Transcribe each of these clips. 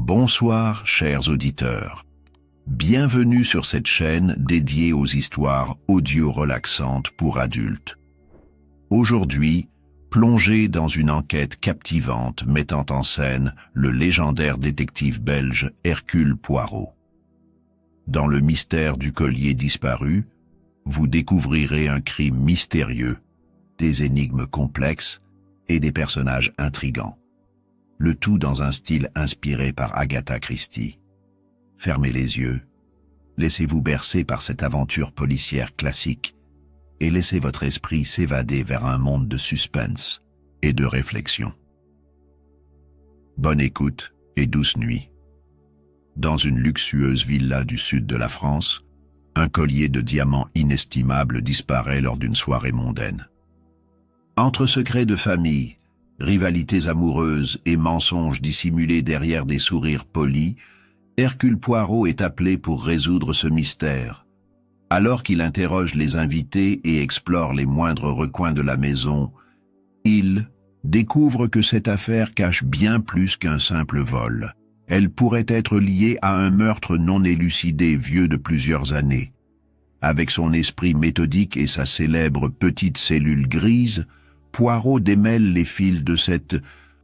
Bonsoir, chers auditeurs. Bienvenue sur cette chaîne dédiée aux histoires audio relaxantes pour adultes. Aujourd'hui, plongez dans une enquête captivante mettant en scène le légendaire détective belge Hercule Poirot. Dans le mystère du collier disparu, vous découvrirez un crime mystérieux, des énigmes complexes et des personnages intrigants. Le tout dans un style inspiré par Agatha Christie. Fermez les yeux, laissez-vous bercer par cette aventure policière classique et laissez votre esprit s'évader vers un monde de suspense et de réflexion. Bonne écoute et douce nuit. Dans une luxueuse villa du sud de la France, un collier de diamants inestimable disparaît lors d'une soirée mondaine. Entre secrets de famille, rivalités amoureuses et mensonges dissimulés derrière des sourires polis, Hercule Poirot est appelé pour résoudre ce mystère. Alors qu'il interroge les invités et explore les moindres recoins de la maison, il découvre que cette affaire cache bien plus qu'un simple vol. Elle pourrait être liée à un meurtre non élucidé vieux de plusieurs années. Avec son esprit méthodique et sa célèbre petite cellule grise, Poirot démêle les fils de cette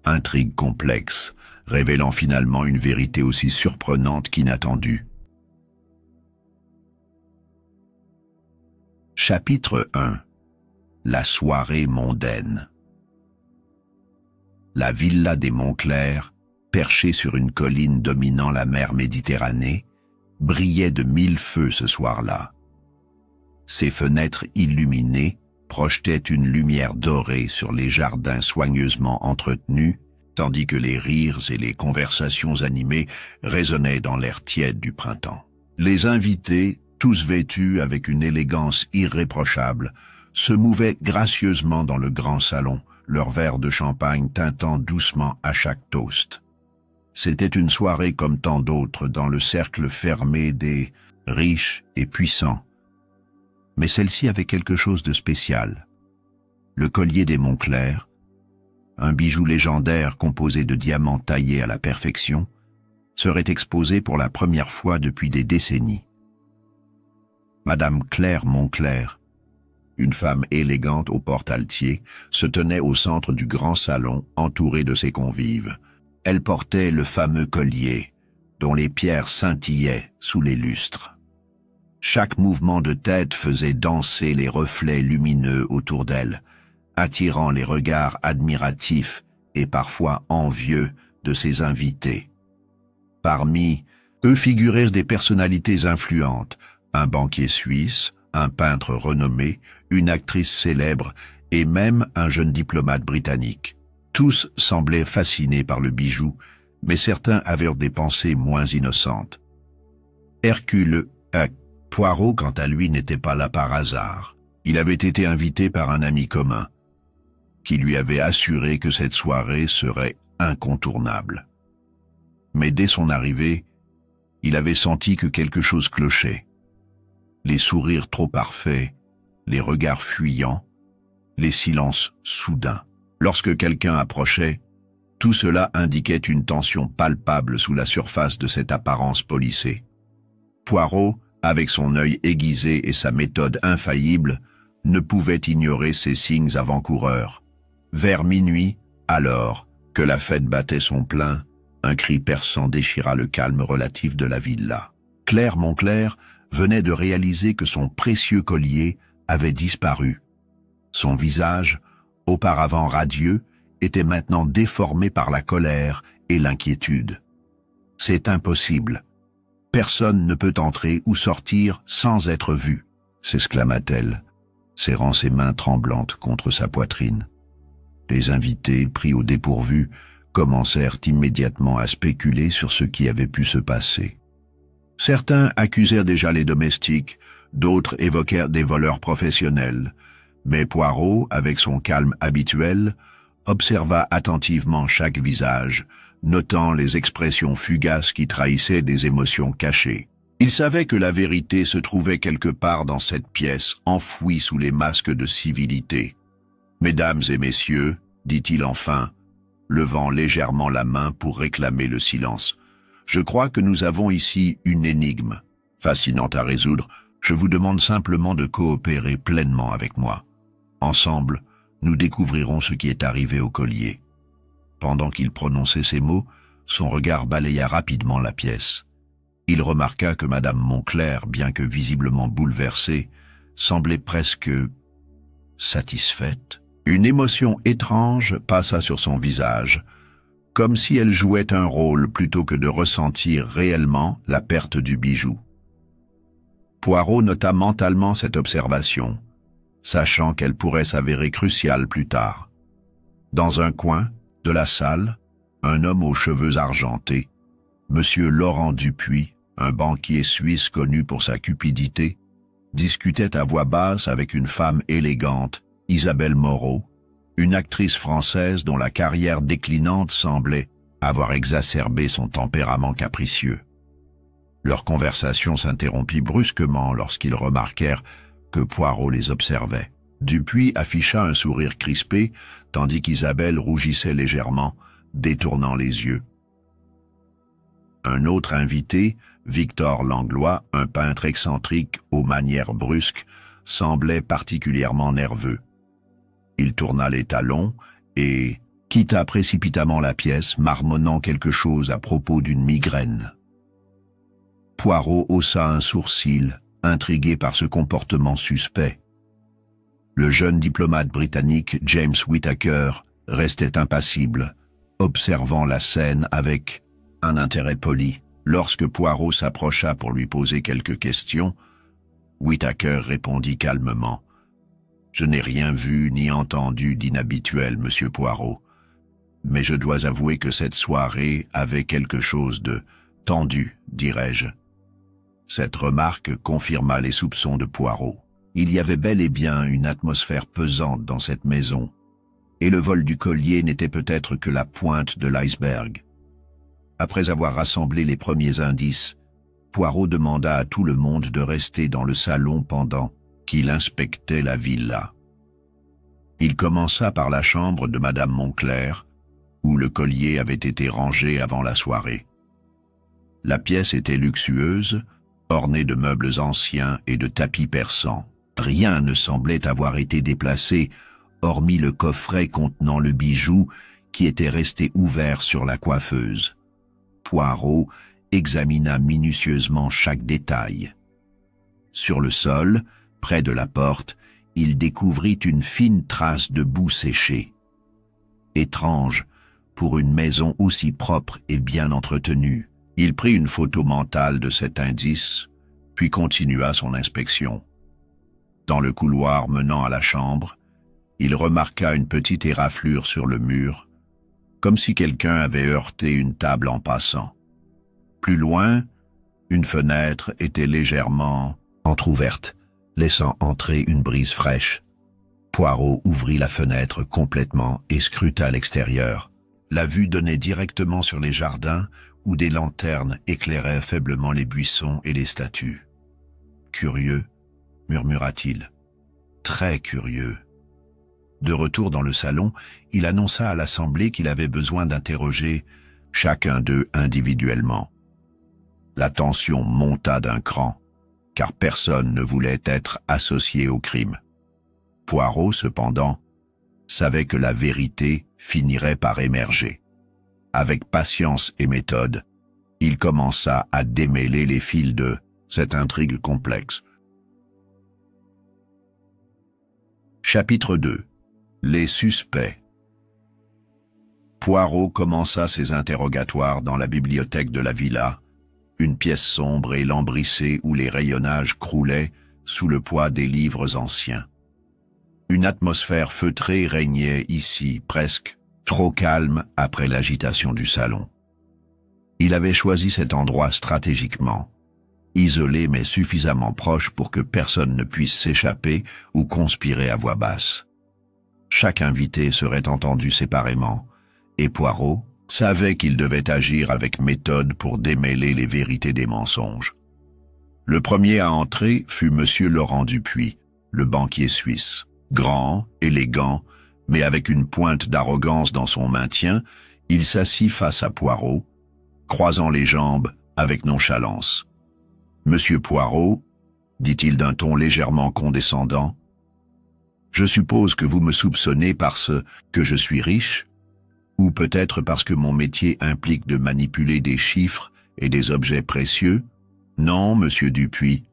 intrigue complexe, révélant finalement une vérité aussi surprenante qu'inattendue. Chapitre 1. La soirée mondaine. La villa des Montclair, perchée sur une colline dominant la mer Méditerranée, brillait de mille feux ce soir-là. Ses fenêtres illuminées projetaient une lumière dorée sur les jardins soigneusement entretenus, tandis que les rires et les conversations animées résonnaient dans l'air tiède du printemps. Les invités, tous vêtus avec une élégance irréprochable, se mouvaient gracieusement dans le grand salon, leur verre de champagne tintant doucement à chaque toast. C'était une soirée comme tant d'autres dans le cercle fermé des riches et puissants. Mais celle-ci avait quelque chose de spécial. Le collier des Montclair, un bijou légendaire composé de diamants taillés à la perfection, serait exposé pour la première fois depuis des décennies. Madame Claire Montclair, une femme élégante au porte-altier, se tenait au centre du grand salon entourée de ses convives. Elle portait le fameux collier, dont les pierres scintillaient sous les lustres. Chaque mouvement de tête faisait danser les reflets lumineux autour d'elle, attirant les regards admiratifs et parfois envieux de ses invités. Parmi eux figurèrent des personnalités influentes, un banquier suisse, un peintre renommé, une actrice célèbre et même un jeune diplomate britannique. Tous semblaient fascinés par le bijou, mais certains avaient des pensées moins innocentes. Hercule Poirot, quant à lui, n'était pas là par hasard. Il avait été invité par un ami commun, qui lui avait assuré que cette soirée serait incontournable. Mais dès son arrivée, il avait senti que quelque chose clochait. Les sourires trop parfaits, les regards fuyants, les silences soudains. Lorsque quelqu'un approchait, tout cela indiquait une tension palpable sous la surface de cette apparence polissée. Poirot, avec son œil aiguisé et sa méthode infaillible, ne pouvait ignorer ces signes avant-coureurs. Vers minuit, alors que la fête battait son plein, un cri perçant déchira le calme relatif de la villa. Claire Montclair venait de réaliser que son précieux collier avait disparu. Son visage, auparavant radieux, était maintenant déformé par la colère et l'inquiétude. « C'est impossible. Personne ne peut entrer ou sortir sans être vu, » s'exclama-t-elle, serrant ses mains tremblantes contre sa poitrine. Les invités, pris au dépourvu, commencèrent immédiatement à spéculer sur ce qui avait pu se passer. Certains accusèrent déjà les domestiques, d'autres évoquèrent des voleurs professionnels, mais Poirot, avec son calme habituel, observa attentivement chaque visage, notant les expressions fugaces qui trahissaient des émotions cachées. Il savait que la vérité se trouvait quelque part dans cette pièce, enfouie sous les masques de civilité. « Mesdames et messieurs, dit-il enfin, levant légèrement la main pour réclamer le silence, Je crois que nous avons ici une énigme, fascinante à résoudre. Je vous demande simplement de coopérer pleinement avec moi. Ensemble, nous découvrirons ce qui est arrivé au collier. » Pendant qu'il prononçait ces mots, son regard balaya rapidement la pièce. Il remarqua que Madame Montclair, bien que visiblement bouleversée, semblait presque satisfaite. Une émotion étrange passa sur son visage, comme si elle jouait un rôle plutôt que de ressentir réellement la perte du bijou. Poirot nota mentalement cette observation, sachant qu'elle pourrait s'avérer cruciale plus tard. Dans un coin de la salle, un homme aux cheveux argentés, Monsieur Laurent Dupuis, un banquier suisse connu pour sa cupidité, discutait à voix basse avec une femme élégante, Isabelle Moreau, une actrice française dont la carrière déclinante semblait avoir exacerbé son tempérament capricieux. Leur conversation s'interrompit brusquement lorsqu'ils remarquèrent que Poirot les observait. Dupuis afficha un sourire crispé, tandis qu'Isabelle rougissait légèrement, détournant les yeux. Un autre invité, Victor Langlois, un peintre excentrique aux manières brusques, semblait particulièrement nerveux. Il tourna les talons et quitta précipitamment la pièce, marmonnant quelque chose à propos d'une migraine. Poirot haussa un sourcil, intrigué par ce comportement suspect. Le jeune diplomate britannique James Whittaker restait impassible, observant la scène avec un intérêt poli. Lorsque Poirot s'approcha pour lui poser quelques questions, Whittaker répondit calmement. « Je n'ai rien vu ni entendu d'inhabituel, monsieur Poirot, mais je dois avouer que cette soirée avait quelque chose de tendu, dirais-je. » Cette remarque confirma les soupçons de Poirot. Il y avait bel et bien une atmosphère pesante dans cette maison, et le vol du collier n'était peut-être que la pointe de l'iceberg. Après avoir rassemblé les premiers indices, Poirot demanda à tout le monde de rester dans le salon pendant qu'il inspectait la villa. Il commença par la chambre de Madame Montclair, où le collier avait été rangé avant la soirée. La pièce était luxueuse, ornée de meubles anciens et de tapis persans. Rien ne semblait avoir été déplacé, hormis le coffret contenant le bijou qui était resté ouvert sur la coiffeuse. Poirot examina minutieusement chaque détail. Sur le sol, près de la porte, il découvrit une fine trace de boue séchée. Étrange pour une maison aussi propre et bien entretenue. Il prit une photo mentale de cet indice, puis continua son inspection. Dans le couloir menant à la chambre, il remarqua une petite éraflure sur le mur, comme si quelqu'un avait heurté une table en passant. Plus loin, une fenêtre était légèrement entr'ouverte, laissant entrer une brise fraîche. Poirot ouvrit la fenêtre complètement et scruta l'extérieur. La vue donnait directement sur les jardins où des lanternes éclairaient faiblement les buissons et les statues. « Curieux », murmura-t-il. « Très curieux. » De retour dans le salon, il annonça à l'assemblée qu'il avait besoin d'interroger chacun d'eux individuellement. La tension monta d'un cran, car personne ne voulait être associé au crime. Poirot, cependant, savait que la vérité finirait par émerger. Avec patience et méthode, il commença à démêler les fils de cette intrigue complexe. Chapitre 2. Les suspects. Poirot commença ses interrogatoires dans la bibliothèque de la villa, une pièce sombre et lambrissée où les rayonnages croulaient sous le poids des livres anciens. Une atmosphère feutrée régnait ici, presque trop calme après l'agitation du salon. Il avait choisi cet endroit stratégiquement, isolé mais suffisamment proche pour que personne ne puisse s'échapper ou conspirer à voix basse. Chaque invité serait entendu séparément, et Poirot savait qu'il devait agir avec méthode pour démêler les vérités des mensonges. Le premier à entrer fut Monsieur Laurent Dupuis, le banquier suisse. Grand, élégant, mais avec une pointe d'arrogance dans son maintien, il s'assit face à Poirot, croisant les jambes avec nonchalance. « Monsieur Poirot, dit-il d'un ton légèrement condescendant, je suppose que vous me soupçonnez parce que je suis riche, ou peut-être parce que mon métier implique de manipuler des chiffres et des objets précieux? Non, monsieur Dupuis,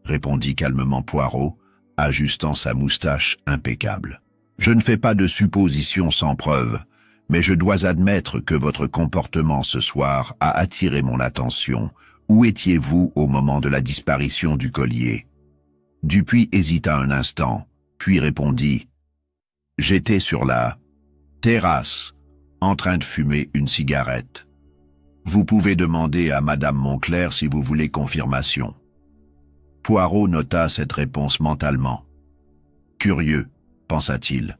répondit calmement Poirot, ajustant sa moustache impeccable. Je ne fais pas de suppositions sans preuve, mais je dois admettre que votre comportement ce soir a attiré mon attention. Où étiez-vous au moment de la disparition du collier? Dupuis hésita un instant, puis répondit « J'étais sur la terrasse, en train de fumer une cigarette. Vous pouvez demander à Madame Moncler si vous voulez confirmation. » Poirot nota cette réponse mentalement. Curieux, pensa-t-il.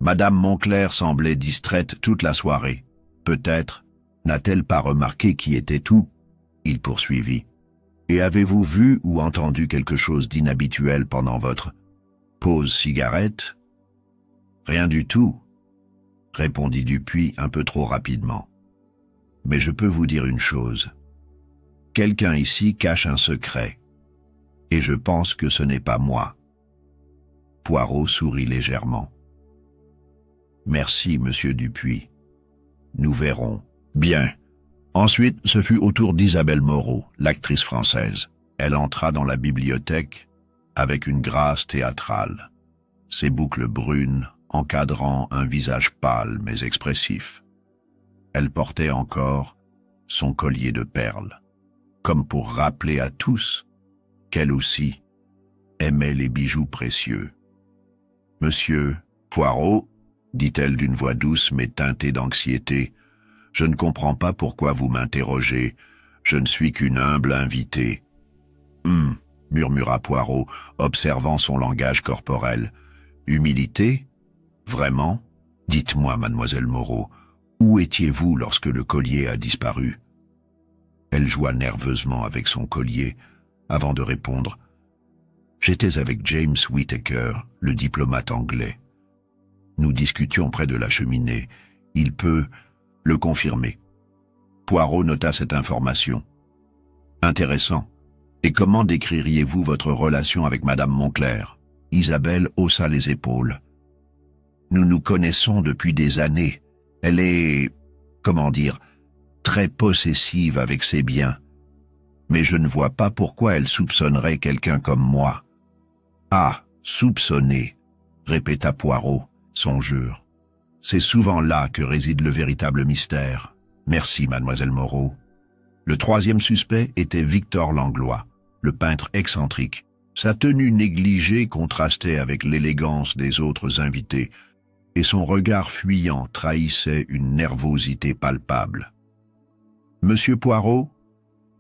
Madame Moncler semblait distraite toute la soirée. Peut-être n'a-t-elle pas remarqué qui était tout? Il poursuivit. Et avez-vous vu ou entendu quelque chose d'inhabituel pendant votre pause cigarette? Rien du tout, répondit Dupuis un peu trop rapidement. Mais je peux vous dire une chose. Quelqu'un ici cache un secret. Et je pense que ce n'est pas moi. Poirot sourit légèrement. Merci, monsieur Dupuis. Nous verrons. Bien. Ensuite, ce fut au tour d'Isabelle Moreau, l'actrice française. Elle entra dans la bibliothèque avec une grâce théâtrale, ses boucles brunes encadrant un visage pâle mais expressif. Elle portait encore son collier de perles, comme pour rappeler à tous qu'elle aussi aimait les bijoux précieux. « Monsieur Poirot, dit-elle d'une voix douce mais teintée d'anxiété, je ne comprends pas pourquoi vous m'interrogez. Je ne suis qu'une humble invitée. » Murmura Poirot, observant son langage corporel. Humilité? Vraiment? Dites-moi, mademoiselle Moreau, où étiez-vous lorsque le collier a disparu? Elle joua nerveusement avec son collier avant de répondre. J'étais avec James Whittaker, le diplomate anglais. Nous discutions près de la cheminée. Il peut le confirmer. Poirot nota cette information. Intéressant. Et comment décririez-vous votre relation avec Madame Moncler? Isabelle haussa les épaules. Nous nous connaissons depuis des années. Elle est, comment dire, très possessive avec ses biens. Mais je ne vois pas pourquoi elle soupçonnerait quelqu'un comme moi. Ah, soupçonner, répéta Poirot, songeur. C'est souvent là que réside le véritable mystère. Merci, mademoiselle Moreau. Le troisième suspect était Victor Langlois, le peintre excentrique. Sa tenue négligée contrastait avec l'élégance des autres invités, et son regard fuyant trahissait une nervosité palpable. « Monsieur Poirot,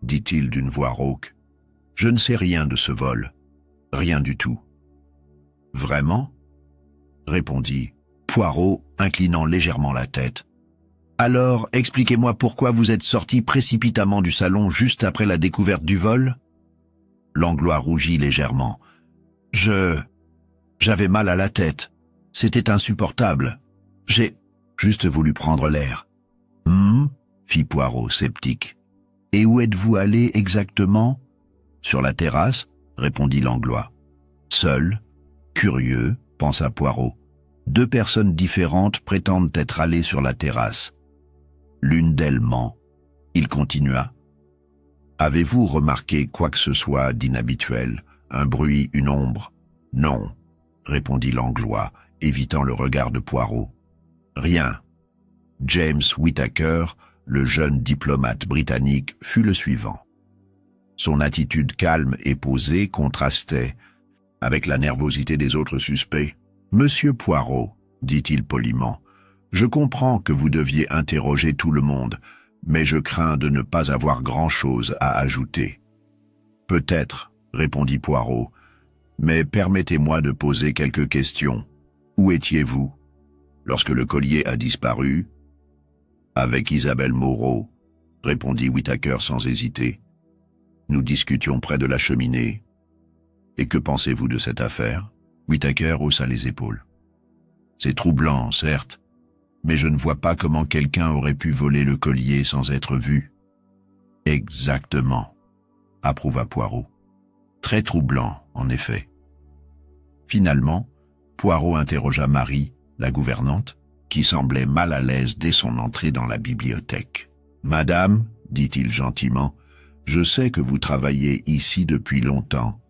dit-il d'une voix rauque, je ne sais rien de ce vol. Rien du tout. »« Vraiment ?» répondit Poirot, inclinant légèrement la tête. « Alors, expliquez-moi pourquoi vous êtes sorti précipitamment du salon juste après la découverte du vol ?» Langlois rougit légèrement. « J'avais mal à la tête. C'était insupportable. J'ai juste voulu prendre l'air. »« fit Poirot, sceptique. « Et où êtes-vous allé exactement ?»« Sur la terrasse, » répondit Langlois. « Seul, curieux, pensa Poirot. Deux personnes différentes prétendent être allées sur la terrasse. L'une d'elles ment. Il continua. « Avez-vous remarqué quoi que ce soit d'inhabituel? Un bruit, une ombre ?»« Non, » répondit Langlois, évitant le regard de Poirot. « Rien. » James Whittaker, le jeune diplomate britannique, fut le suivant. Son attitude calme et posée contrastait avec la nervosité des autres suspects. « Monsieur Poirot, dit-il poliment, je comprends que vous deviez interroger tout le monde, mais je crains de ne pas avoir grand-chose à ajouter. »« Peut-être, » répondit Poirot, « mais permettez-moi de poser quelques questions. Où étiez-vous lorsque le collier a disparu ?»« Avec Isabelle Moreau, » répondit Whittaker sans hésiter. « Nous discutions près de la cheminée. Et que pensez-vous de cette affaire ?» Whittaker haussa les épaules. « C'est troublant, certes, mais je ne vois pas comment quelqu'un aurait pu voler le collier sans être vu. » « Exactement, » approuva Poirot. « Très troublant, en effet. » Finalement, Poirot interrogea Marie, la gouvernante, qui semblait mal à l'aise dès son entrée dans la bibliothèque. « Madame, dit-il gentiment, je sais que vous travaillez ici depuis longtemps.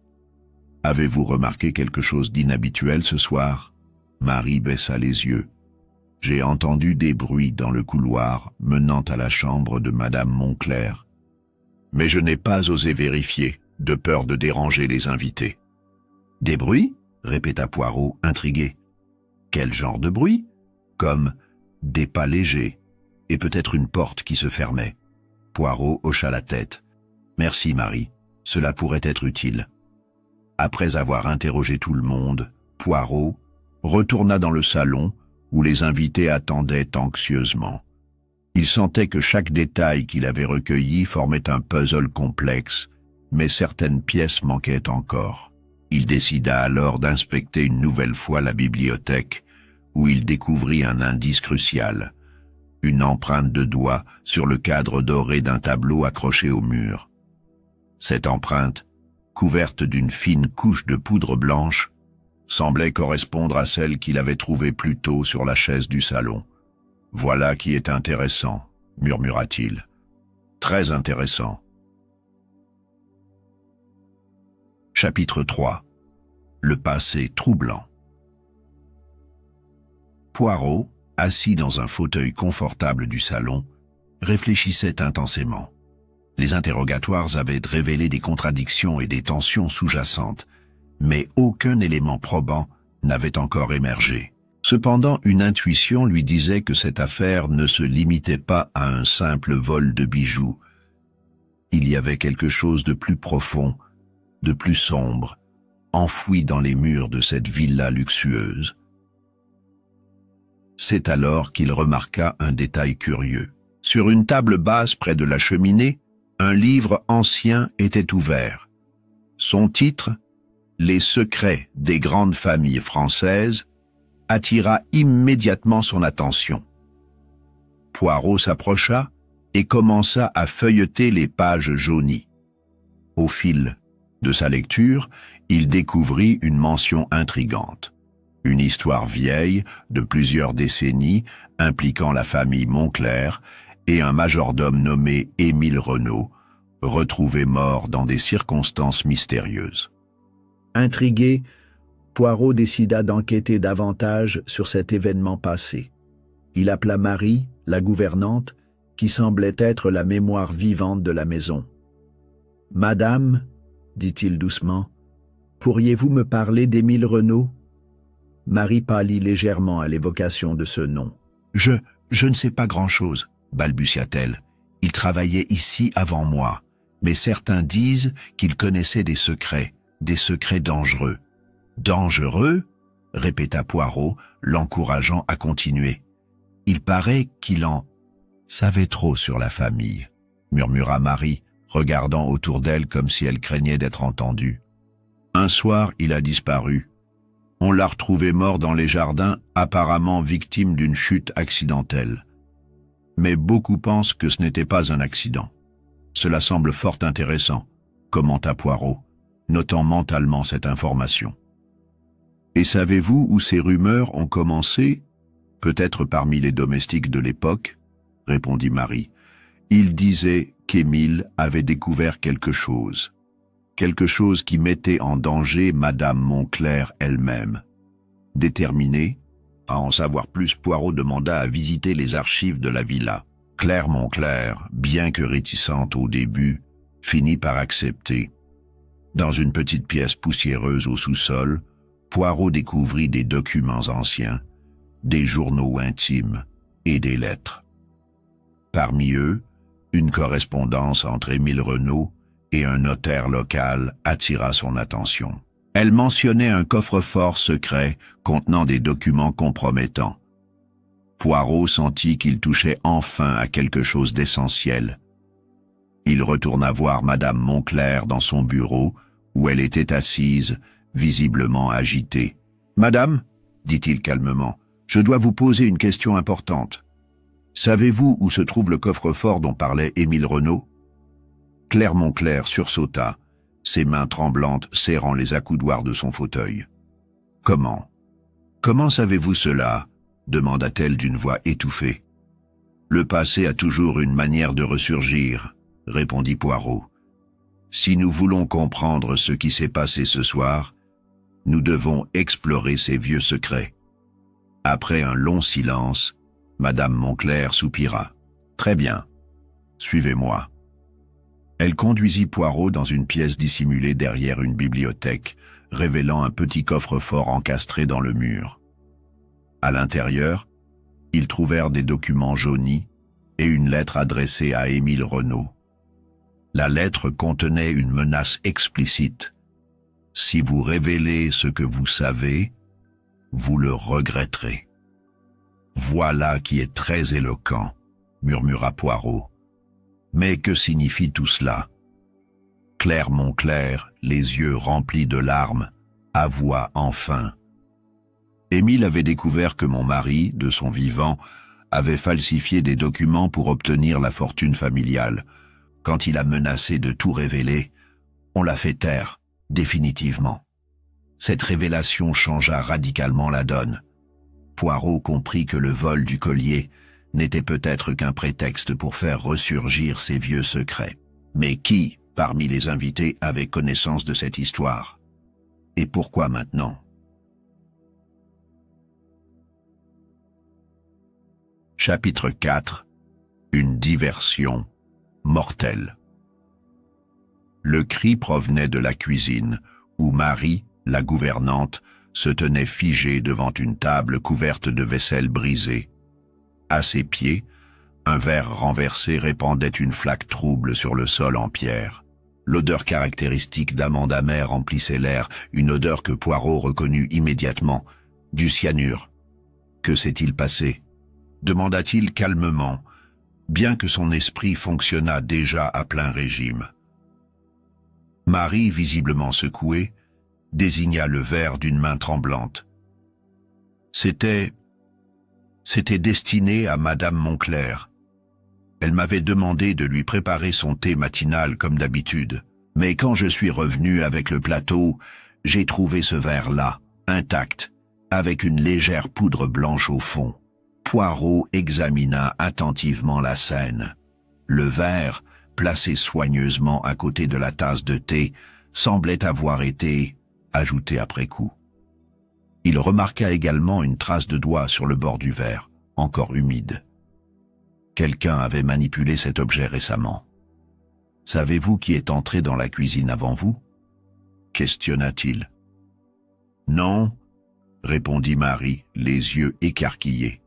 Avez-vous remarqué quelque chose d'inhabituel ce soir ?» Marie baissa les yeux. « J'ai entendu des bruits dans le couloir menant à la chambre de Madame Montclair. Mais je n'ai pas osé vérifier, de peur de déranger les invités. »« Des bruits ?» répéta Poirot, intrigué. « Quel genre de bruit ? Comme des pas légers, et peut-être une porte qui se fermait. » Poirot hocha la tête. « Merci, Marie, cela pourrait être utile. » Après avoir interrogé tout le monde, Poirot retourna dans le salon où les invités attendaient anxieusement. Il sentait que chaque détail qu'il avait recueilli formait un puzzle complexe, mais certaines pièces manquaient encore. Il décida alors d'inspecter une nouvelle fois la bibliothèque, où il découvrit un indice crucial, une empreinte de doigt sur le cadre doré d'un tableau accroché au mur. Cette empreinte, couverte d'une fine couche de poudre blanche, semblait correspondre à celle qu'il avait trouvée plus tôt sur la chaise du salon. « Voilà qui est intéressant, » murmura-t-il. « Très intéressant. » Chapitre 3. Le passé troublant. Poirot, assis dans un fauteuil confortable du salon, réfléchissait intensément. Les interrogatoires avaient révélé des contradictions et des tensions sous-jacentes, mais aucun élément probant n'avait encore émergé. Cependant, une intuition lui disait que cette affaire ne se limitait pas à un simple vol de bijoux. Il y avait quelque chose de plus profond, de plus sombre, enfoui dans les murs de cette villa luxueuse. C'est alors qu'il remarqua un détail curieux. Sur une table basse près de la cheminée, un livre ancien était ouvert. Son titre, « Les secrets des grandes familles françaises », attira immédiatement son attention. Poirot s'approcha et commença à feuilleter les pages jaunies. Au fil de sa lecture, il découvrit une mention intrigante. Une histoire vieille, de plusieurs décennies, impliquant la famille Montclair et un majordome nommé Émile Renaud, retrouvé mort dans des circonstances mystérieuses. Intrigué, Poirot décida d'enquêter davantage sur cet événement passé. Il appela Marie, la gouvernante, qui semblait être la mémoire vivante de la maison. « Madame, » dit-il doucement, « pourriez-vous me parler d'Émile Renaud ?» Marie pâlit légèrement à l'évocation de ce nom. « Je ne sais pas grand-chose, » balbutia-t-elle. « Il travaillait ici avant moi, mais certains disent qu'il connaissait des secrets dangereux. » « Dangereux ?» répéta Poirot, l'encourageant à continuer. « Il paraît qu'il en savait trop sur la famille, » murmura Marie, regardant autour d'elle comme si elle craignait d'être entendue. « Un soir, il a disparu. On l'a retrouvé mort dans les jardins, apparemment victime d'une chute accidentelle. Mais beaucoup pensent que ce n'était pas un accident. Cela semble fort intéressant, » commenta Poirot, notant mentalement cette information. « Et savez-vous où ces rumeurs ont commencé ? Peut-être parmi les domestiques de l'époque, » répondit Marie. « Il disait qu'Émile avait découvert quelque chose qui mettait en danger Madame Montclair elle-même. » Déterminé à en savoir plus, Poirot demanda à visiter les archives de la villa. Claire Montclair, bien que réticente au début, finit par accepter. Dans une petite pièce poussiéreuse au sous-sol, Poirot découvrit des documents anciens, des journaux intimes et des lettres. Parmi eux, une correspondance entre Émile Renaud et un notaire local attira son attention. Elle mentionnait un coffre-fort secret contenant des documents compromettants. Poirot sentit qu'il touchait enfin à quelque chose d'essentiel. Il retourna voir Madame Montclair dans son bureau, où elle était assise, visiblement agitée. « Madame, dit-il calmement, Je dois vous poser une question importante. Savez-vous où se trouve le coffre-fort dont parlait Émile Renaud? Claire Moncler sursauta, ses mains tremblantes serrant les accoudoirs de son fauteuil. « Comment? Comment savez-vous cela ?» demanda-t-elle d'une voix étouffée. « Le passé a toujours une manière de ressurgir, » répondit Poirot. « Si nous voulons comprendre ce qui s'est passé ce soir, nous devons explorer ces vieux secrets. » Après un long silence, Madame Moncler soupira. « Très bien, suivez-moi. » Elle conduisit Poirot dans une pièce dissimulée derrière une bibliothèque, révélant un petit coffre-fort encastré dans le mur. À l'intérieur, ils trouvèrent des documents jaunis et une lettre adressée à Émile Renaud. La lettre contenait une menace explicite. « Si vous révélez ce que vous savez, vous le regretterez. » « Voilà qui est très éloquent, » murmura Poirot. « Mais que signifie tout cela ?» Claire Moncler, les yeux remplis de larmes, avoua enfin. « Émile avait découvert que mon mari, de son vivant, avait falsifié des documents pour obtenir la fortune familiale. Quand il a menacé de tout révéler, on l'a fait taire, définitivement. Cette révélation changea radicalement la donne. Poirot comprit que le vol du collier n'était peut-être qu'un prétexte pour faire ressurgir ces vieux secrets. Mais qui, parmi les invités, avait connaissance de cette histoire? Et pourquoi maintenant? Chapitre 4. Une diversion mortelle. Le cri provenait de la cuisine, où Marie, la gouvernante, se tenait figée devant une table couverte de vaisselle brisée. À ses pieds, un verre renversé répandait une flaque trouble sur le sol en pierre. L'odeur caractéristique d'amande amère emplissait l'air, une odeur que Poirot reconnut immédiatement. Du cyanure. Que s'est-il passé? Demanda-t-il calmement, bien que son esprit fonctionnât déjà à plein régime. Marie, visiblement secouée, désigna le verre d'une main tremblante. C'était destiné à Madame Moncler. Elle m'avait demandé de lui préparer son thé matinal comme d'habitude. Mais quand je suis revenu avec le plateau, j'ai trouvé ce verre-là, intact, avec une légère poudre blanche au fond. Poirot examina attentivement la scène. Le verre, placé soigneusement à côté de la tasse de thé, semblait avoir été ajouté après coup. Il remarqua également une trace de doigt sur le bord du verre, encore humide. Quelqu'un avait manipulé cet objet récemment. « Savez-vous qui est entré dans la cuisine avant vous » questionna-t-il. « Non, » répondit Marie, les yeux écarquillés.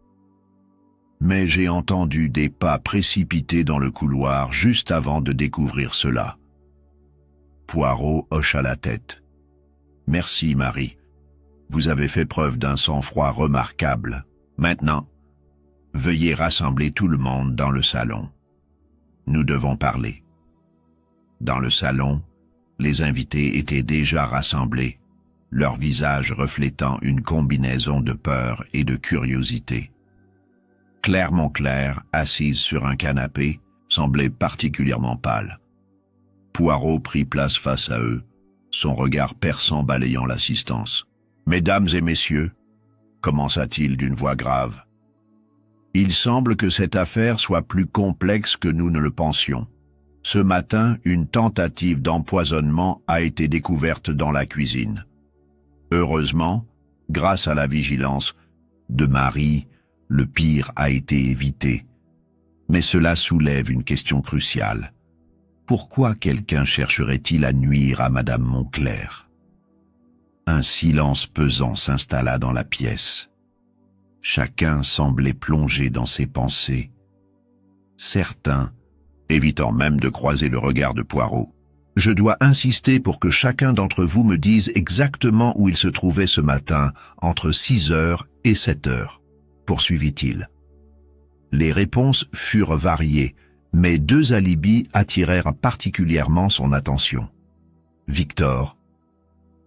« Mais j'ai entendu des pas précipités dans le couloir juste avant de découvrir cela. » Poirot hocha la tête. « Merci, Marie. Vous avez fait preuve d'un sang-froid remarquable. Maintenant, veuillez rassembler tout le monde dans le salon. Nous devons parler. » Dans le salon, les invités étaient déjà rassemblés, leurs visages reflétant une combinaison de peur et de curiosité. Claire Moncler, assise sur un canapé, semblait particulièrement pâle. Poirot prit place face à eux, son regard perçant balayant l'assistance. « Mesdames et messieurs, » commença-t-il d'une voix grave, « il semble que cette affaire soit plus complexe que nous ne le pensions. Ce matin, une tentative d'empoisonnement a été découverte dans la cuisine. Heureusement, grâce à la vigilance de Marie, le pire a été évité. Mais cela soulève une question cruciale. Pourquoi quelqu'un chercherait-il à nuire à Madame Moncler? » Un silence pesant s'installa dans la pièce. Chacun semblait plongé dans ses pensées. Certains, évitant même de croiser le regard de Poirot, « Je dois insister pour que chacun d'entre vous me dise exactement où il se trouvait ce matin, entre 6 heures et 7 heures, » poursuivit-il. Les réponses furent variées, mais 2 alibis attirèrent particulièrement son attention. Victor,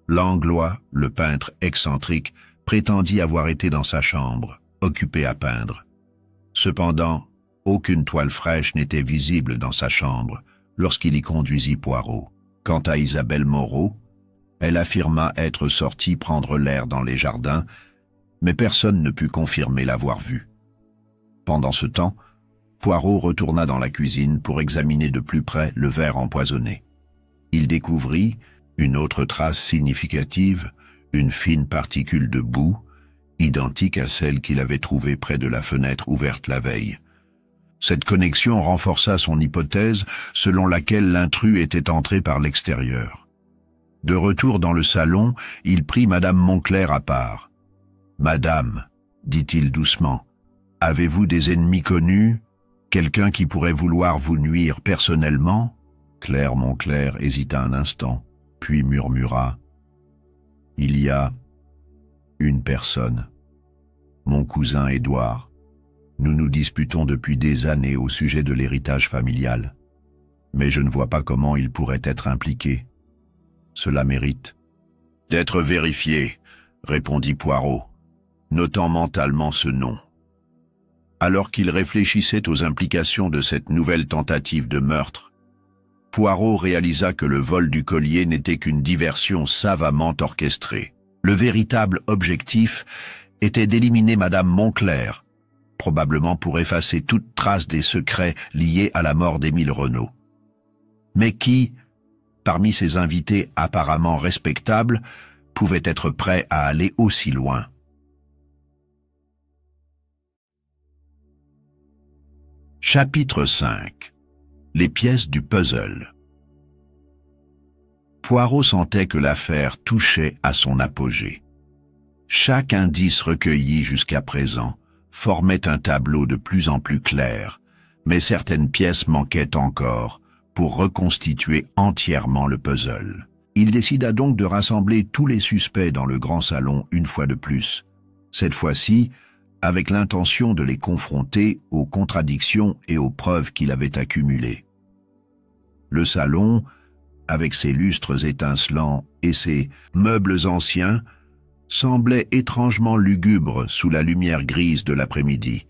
Langlois, le peintre excentrique, prétendit avoir été dans sa chambre. occupé à peindre. Cependant, aucune toile fraîche n'était visible dans sa chambre lorsqu'il y conduisit Poirot. Quant à Isabelle Moreau, elle affirma être sortie prendre l'air dans les jardins, mais personne ne put confirmer l'avoir vue. Pendant ce temps, Poirot retourna dans la cuisine pour examiner de plus près le verre empoisonné. Il découvrit une autre trace significative, une fine particule de boue, identique à celle qu'il avait trouvée près de la fenêtre ouverte la veille. Cette connexion renforça son hypothèse selon laquelle l'intrus était entré par l'extérieur. De retour dans le salon, il prit Madame Moncler à part. « Madame, dit-il doucement, avez-vous des ennemis connus? Quelqu'un qui pourrait vouloir vous nuire personnellement ?» Claire Moncler hésita un instant, puis murmura « Il y a une personne, mon cousin Édouard. Nous nous disputons depuis des années au sujet de l'héritage familial, mais je ne vois pas comment il pourrait être impliqué. Cela mérite d'être vérifié, répondit Poirot, notant mentalement ce nom. Alors qu'il réfléchissait aux implications de cette nouvelle tentative de meurtre, Poirot réalisa que le vol du collier n'était qu'une diversion savamment orchestrée. Le véritable objectif était d'éliminer Madame Moncler, probablement pour effacer toute trace des secrets liés à la mort d'Émile Renaud. Mais qui, parmi ces invités apparemment respectables, pouvait être prêt à aller aussi loin? Chapitre 5. Les pièces du puzzle. Poirot sentait que l'affaire touchait à son apogée. Chaque indice recueilli jusqu'à présent formait un tableau de plus en plus clair, mais certaines pièces manquaient encore pour reconstituer entièrement le puzzle. Il décida donc de rassembler tous les suspects dans le grand salon une fois de plus, cette fois-ci avec l'intention de les confronter aux contradictions et aux preuves qu'il avait accumulées. Le salon, avec ses lustres étincelants et ses meubles anciens, semblait étrangement lugubre sous la lumière grise de l'après-midi.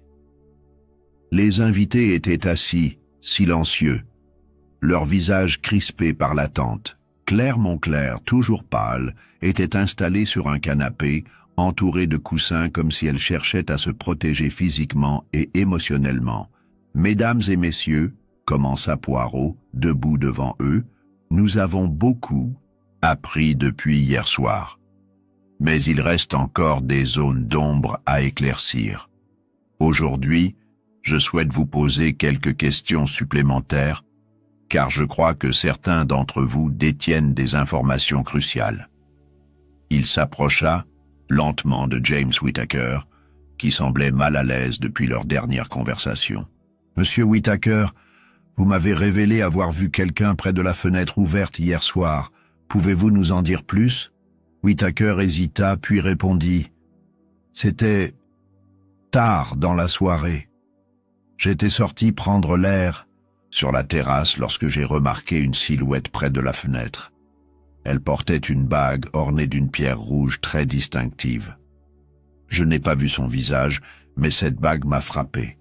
Les invités étaient assis, silencieux, leurs visages crispés par l'attente. Claire Moncler, toujours pâle, était installée sur un canapé, entourée de coussins comme si elle cherchait à se protéger physiquement et émotionnellement. « Mesdames et messieurs, » commença Poirot, debout devant eux, « nous avons beaucoup appris depuis hier soir. Mais il reste encore des zones d'ombre à éclaircir. Aujourd'hui, je souhaite vous poser quelques questions supplémentaires, car je crois que certains d'entre vous détiennent des informations cruciales. » Il s'approcha lentement de James Whittaker, qui semblait mal à l'aise depuis leur dernière conversation. « Monsieur Whittaker, vous m'avez révélé avoir vu quelqu'un près de la fenêtre ouverte hier soir. Pouvez-vous nous en dire plus ?» Whittaker hésita, puis répondit « C'était tard dans la soirée. J'étais sorti prendre l'air sur la terrasse lorsque j'ai remarqué une silhouette près de la fenêtre. Elle portait une bague ornée d'une pierre rouge très distinctive. Je n'ai pas vu son visage, mais cette bague m'a frappé. »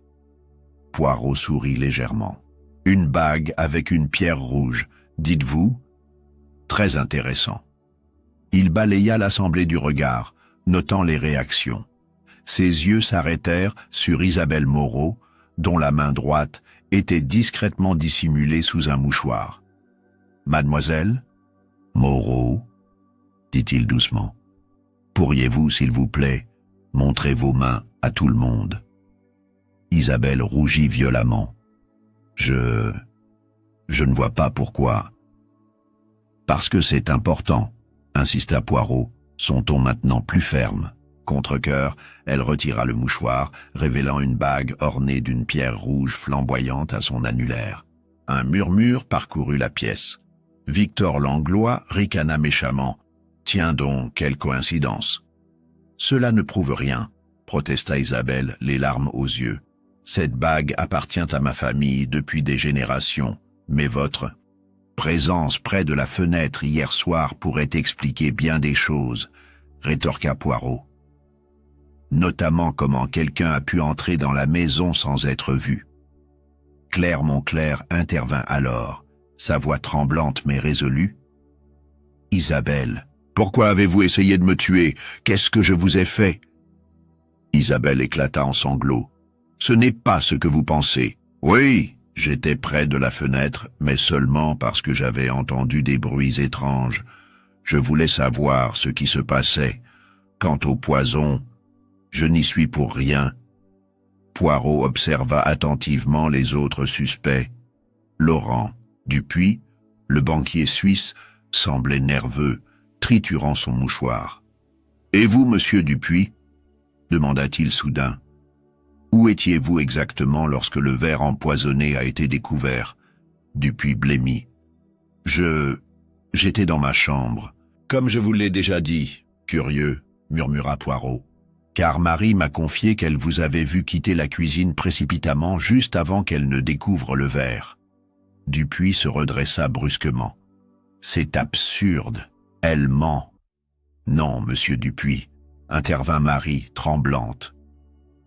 Poirot sourit légèrement. « Une bague avec une pierre rouge, dites-vous? Très intéressant. » Il balaya l'assemblée du regard, notant les réactions. Ses yeux s'arrêtèrent sur Isabelle Moreau, dont la main droite était discrètement dissimulée sous un mouchoir. « Mademoiselle Moreau, dit-il doucement, pourriez-vous, s'il vous plaît, montrer vos mains à tout le monde ?» Isabelle rougit violemment. « Je ne vois pas pourquoi. »« Parce que c'est important, » insista Poirot, son ton maintenant plus ferme. Contre-cœur, elle retira le mouchoir, révélant une bague ornée d'une pierre rouge flamboyante à son annulaire. Un murmure parcourut la pièce. Victor Langlois ricana méchamment. « Tiens donc, quelle coïncidence !»« Cela ne prouve rien, » protesta Isabelle, les larmes aux yeux. « Cette bague appartient à ma famille depuis des générations, mais votre présence près de la fenêtre hier soir pourrait expliquer bien des choses, » rétorqua Poirot. « notamment comment quelqu'un a pu entrer dans la maison sans être vu. Claire Montclair intervint alors, sa voix tremblante mais résolue. « Isabelle, pourquoi avez-vous essayé de me tuer? Qu'est-ce que je vous ai fait ?» Isabelle éclata en sanglots. « Ce n'est pas ce que vous pensez. Oui, j'étais près de la fenêtre, mais seulement parce que j'avais entendu des bruits étranges. Je voulais savoir ce qui se passait. Quant au poison, je n'y suis pour rien. » Poirot observa attentivement les autres suspects. Laurent, Dupuis, le banquier suisse, semblait nerveux, triturant son mouchoir. « Et vous, monsieur Dupuis ?» demanda-t-il soudain. « Où étiez-vous exactement lorsque le verre empoisonné a été découvert ?» Dupuis blêmit. « J'étais dans ma chambre. Comme je vous l'ai déjà dit, curieux, » murmura Poirot. « Car Marie m'a confié qu'elle vous avait vu quitter la cuisine précipitamment juste avant qu'elle ne découvre le verre. » Dupuis se redressa brusquement. « C'est absurde. Elle ment. »« Non, monsieur Dupuis, » intervint Marie, tremblante,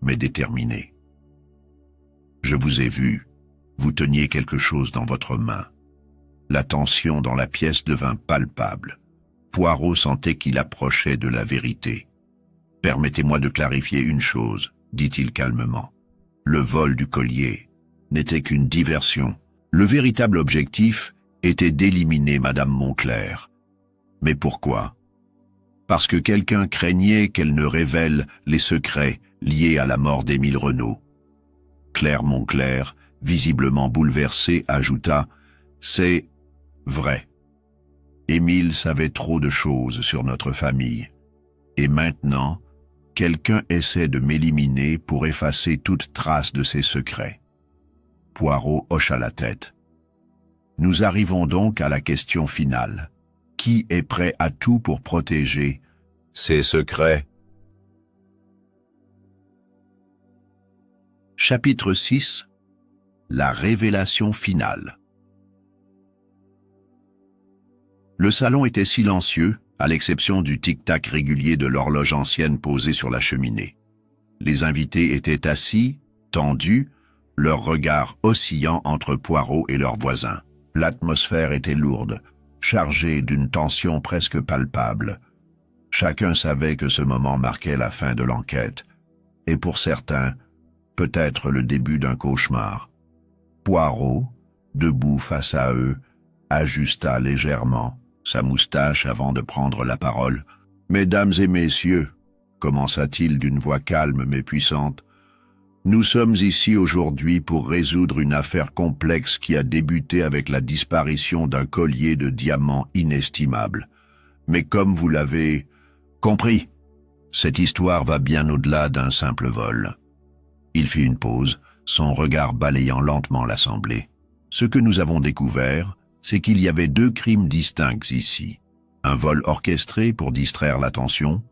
mais déterminée. « Je vous ai vu. Vous teniez quelque chose dans votre main. » La tension dans la pièce devint palpable. Poirot sentait qu'il approchait de la vérité. « Permettez-moi de clarifier une chose, » dit-il calmement. « Le vol du collier n'était qu'une diversion. Le véritable objectif était d'éliminer Madame Montclair. Mais pourquoi? Parce que quelqu'un craignait qu'elle ne révèle les secrets liés à la mort d'Émile Renaud. » Claire Montclair, visiblement bouleversée, ajouta « C'est vrai. Émile savait trop de choses sur notre famille. Et maintenant, quelqu'un essaie de m'éliminer pour effacer toute trace de ses secrets. » Poirot hocha la tête. « Nous arrivons donc à la question finale. Qui est prêt à tout pour protéger ses secrets ?» Chapitre 6. La révélation finale. Le salon était silencieux, à l'exception du tic-tac régulier de l'horloge ancienne posée sur la cheminée. Les invités étaient assis, tendus, leurs regards oscillant entre Poirot et leurs voisins. L'atmosphère était lourde, chargée d'une tension presque palpable. Chacun savait que ce moment marquait la fin de l'enquête, et pour certains, peut-être le début d'un cauchemar. Poirot, debout face à eux, ajusta légèrement sa moustache avant de prendre la parole. « Mesdames et messieurs, » commença-t-il d'une voix calme mais puissante, « nous sommes ici aujourd'hui pour résoudre une affaire complexe qui a débuté avec la disparition d'un collier de diamants inestimable. Mais comme vous l'avez compris, cette histoire va bien au-delà d'un simple vol. » Il fit une pause, son regard balayant lentement l'assemblée. « Ce que nous avons découvert, c'est qu'il y avait deux crimes distincts ici. Un vol orchestré pour distraire l'attention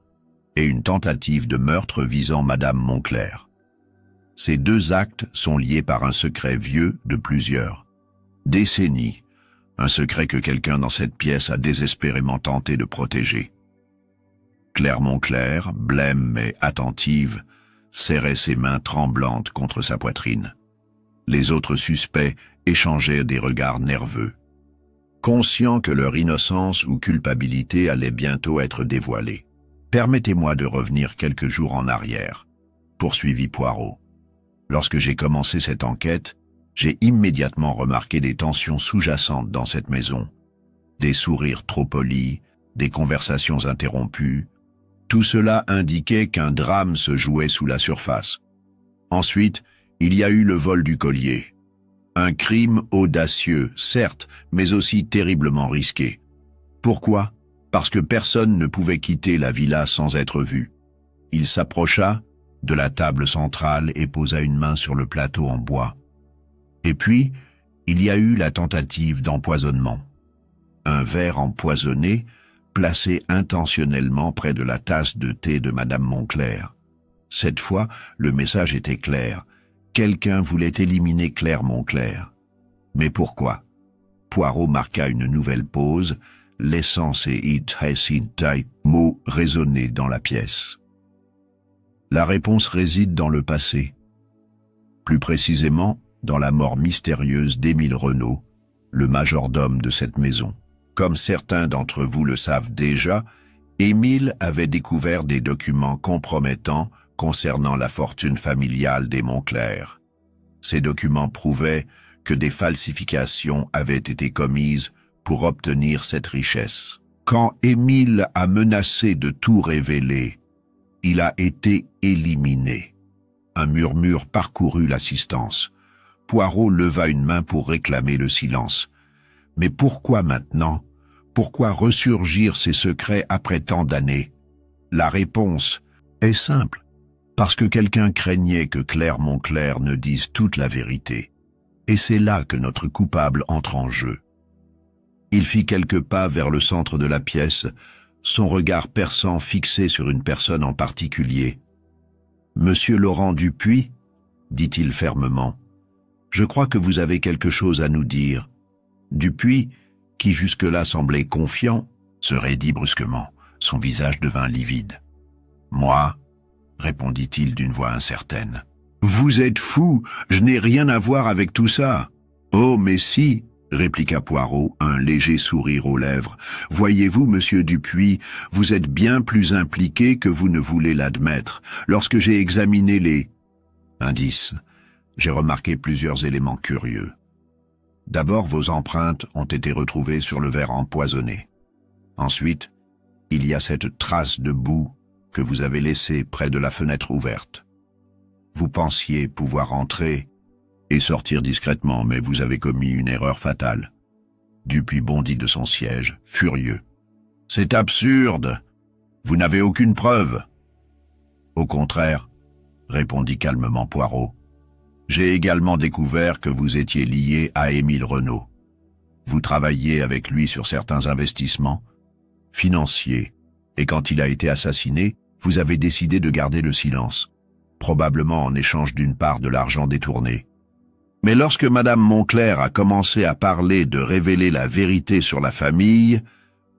et une tentative de meurtre visant Madame Montclair. Ces deux actes sont liés par un secret vieux de plusieurs décennies, un secret que quelqu'un dans cette pièce a désespérément tenté de protéger. » Claire Montclair, blême mais attentive, serrait ses mains tremblantes contre sa poitrine. Les autres suspects échangeaient des regards nerveux, conscients que leur innocence ou culpabilité allait bientôt être dévoilée. « Permettez-moi de revenir quelques jours en arrière, » poursuivit Poirot. « Lorsque j'ai commencé cette enquête, j'ai immédiatement remarqué des tensions sous-jacentes dans cette maison. Des sourires trop polis, des conversations interrompues. Tout cela indiquait qu'un drame se jouait sous la surface. Ensuite, il y a eu le vol du collier. Un crime audacieux, certes, mais aussi terriblement risqué. Pourquoi? Parce que personne ne pouvait quitter la villa sans être vu. Il s'approcha de la table centrale et posa une main sur le plateau en bois. Et puis, il y a eu la tentative d'empoisonnement. Un verre empoisonné, placé intentionnellement près de la tasse de thé de Madame Montclair. Cette fois, le message était clair. Quelqu'un voulait éliminer Claire Montclair. Mais pourquoi? Poirot marqua une nouvelle pause, laissant ces mots résonner dans la pièce. La réponse réside dans le passé. Plus précisément, dans la mort mystérieuse d'Émile Renault, le majordome de cette maison. Comme certains d'entre vous le savent déjà, Émile avait découvert des documents compromettants concernant la fortune familiale des Moncler. Ces documents prouvaient que des falsifications avaient été commises pour obtenir cette richesse. Quand Émile a menacé de tout révéler, il a été éliminé. Un murmure parcourut l'assistance. Poirot leva une main pour réclamer le silence. Mais pourquoi maintenant? Pourquoi ressurgir ces secrets après tant d'années? La réponse est simple. Parce que quelqu'un craignait que Claire Moncler ne dise toute la vérité. Et c'est là que notre coupable entre en jeu. Il fit quelques pas vers le centre de la pièce, son regard perçant fixé sur une personne en particulier. « Monsieur Laurent Dupuis ?» dit-il fermement. « Je crois que vous avez quelque chose à nous dire. » Dupuis, qui jusque-là semblait confiant, se raidit brusquement. Son visage devint livide. « Moi ?» répondit-il d'une voix incertaine. « Vous êtes fou, je n'ai rien à voir avec tout ça. »« Oh, mais si !» répliqua Poirot, un léger sourire aux lèvres. « Voyez-vous, monsieur Dupuis, vous êtes bien plus impliqué que vous ne voulez l'admettre. Lorsque j'ai examiné les indices, j'ai remarqué plusieurs éléments curieux. D'abord, vos empreintes ont été retrouvées sur le verre empoisonné. Ensuite, il y a cette trace de boue que vous avez laissée près de la fenêtre ouverte. Vous pensiez pouvoir entrer et sortir discrètement, mais vous avez commis une erreur fatale. » Dupuis bondit de son siège, furieux. « C'est absurde! Vous n'avez aucune preuve !»« Au contraire, » répondit calmement Poirot. « J'ai également découvert que vous étiez lié à Émile Renault. Vous travailliez avec lui sur certains investissements financiers, et quand il a été assassiné, vous avez décidé de garder le silence, probablement en échange d'une part de l'argent détourné. Mais lorsque Madame Moncler a commencé à parler de révéler la vérité sur la famille,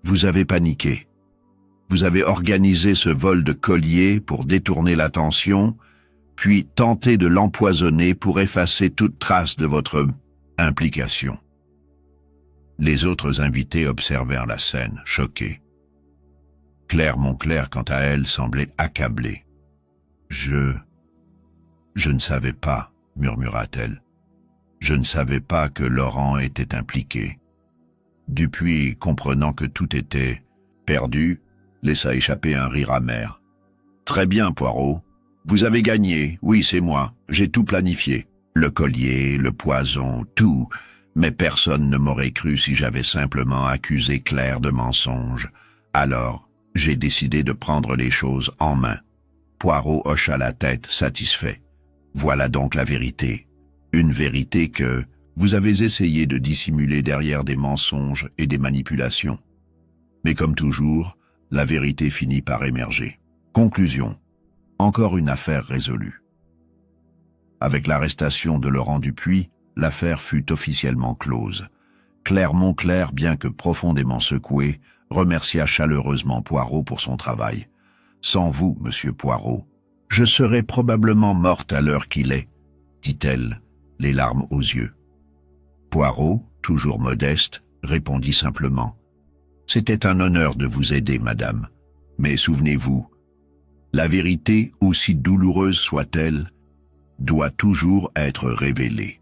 vous avez paniqué. Vous avez organisé ce vol de collier pour détourner l'attention, puis tenté de l'empoisonner pour effacer toute trace de votre implication. » Les autres invités observèrent la scène, choqués. Claire Moncler, quant à elle, semblait accablée. « Je ne savais pas, » murmura-t-elle. « Je ne savais pas que Laurent était impliqué. » Dupuis, comprenant que tout était perdu, laissa échapper un rire amer. « Très bien, Poirot. Vous avez gagné. Oui, c'est moi. J'ai tout planifié. Le collier, le poison, tout. Mais personne ne m'aurait cru si j'avais simplement accusé Claire de mensonge. Alors, j'ai décidé de prendre les choses en main. » Poirot hocha la tête, satisfait. « Voilà donc la vérité. Une vérité que vous avez essayé de dissimuler derrière des mensonges et des manipulations. Mais comme toujours, la vérité finit par émerger. Conclusion. Encore une affaire résolue. » Avec l'arrestation de Laurent Dupuis, l'affaire fut officiellement close. Claire Moncler, bien que profondément secouée, remercia chaleureusement Poirot pour son travail. « Sans vous, monsieur Poirot, je serais probablement morte à l'heure qu'il est, » dit-elle, les larmes aux yeux. Poirot, toujours modeste, répondit simplement. « C'était un honneur de vous aider, madame. Mais souvenez-vous, la vérité, aussi douloureuse soit-elle, doit toujours être révélée. »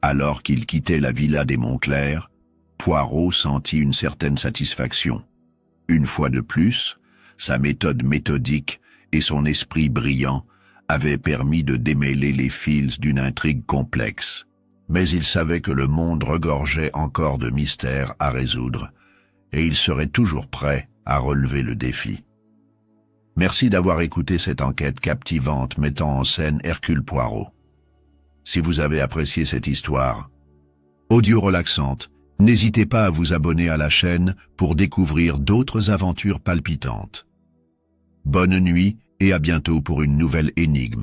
Alors qu'il quittait la villa des Moncler, Poirot sentit une certaine satisfaction. Une fois de plus, sa méthode méthodique et son esprit brillant avaient permis de démêler les fils d'une intrigue complexe. Mais il savait que le monde regorgeait encore de mystères à résoudre, et il serait toujours prêt à relever le défi. Merci d'avoir écouté cette enquête captivante mettant en scène Hercule Poirot. Si vous avez apprécié cette histoire, audio relaxante, n'hésitez pas à vous abonner à la chaîne pour découvrir d'autres aventures palpitantes. Bonne nuit et à bientôt pour une nouvelle énigme.